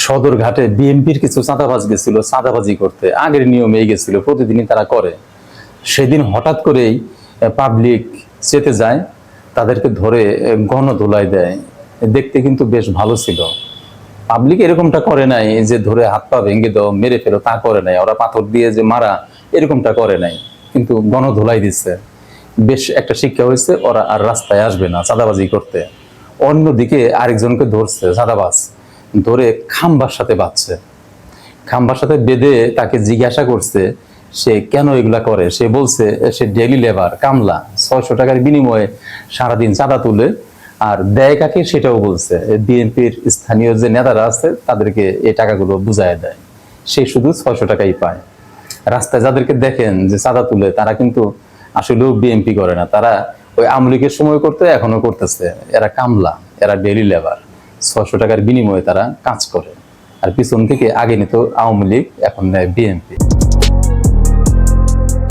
সদরঘাটে বিএনপির কিছু চাঁদাবাজ গেছিল চাঁদাবাজি করতে, আগের নিয়মে গেছিল, প্রতিদিনই তারা করে। সেদিন হঠাৎ করেই পাবলিক চেতে যায়, তাদেরকে ধরে গণধোলাই দেয়। দেখতে কিন্তু বেশ ভালো ছিল। পাবলিক এরকমটা করে নাই যে ধরে হাত পা ভেঙে দাও মেরে ফেলো, তা করে নাই। ওরা পাথর দিয়ে যে মারা এরকমটা করে নাই, কিন্তু গণধোলাই দিচ্ছে। বেশ একটা শিক্ষা হয়েছে, ওরা আর রাস্তায় আসবে না চাঁদাবাজি করতে। অন্যদিকে আরেকজনকে ধরছে চাঁদাবাজ, ধরে খাম্বার সাথে বাঁধছে। খাম্বার সাথে বেঁধে তাকে জিজ্ঞাসা করছে সে কেন এগুলা করে। সে বলছে সে ডেইলি লেবার, কামলা, 600 টাকার বিনিময়ে সারাদিন চাঁদা তুলে, আর দেয় কাকে সেটাও বলছে। বিএনপির স্থানীয় যে নেতারা আছে তাদেরকে এই টাকাগুলো বুঝায় দেয়, সে শুধু 600 টাকাই পায়। রাস্তায় যাদেরকে দেখেন যে চাঁদা তুলে, তারা কিন্তু আসলেও বিএনপি করে না, তারা ওই আওয়ামী লীগের সময় করতে এখনো করতেছে। এরা কামলা, এরা ডেইলি লেবার, 600 টাকার বিনিময়ে তারা কাজ করে। আর পিছন থেকে আগে নিত আওয়ামী লীগ, এখন নেয় বিএনপি।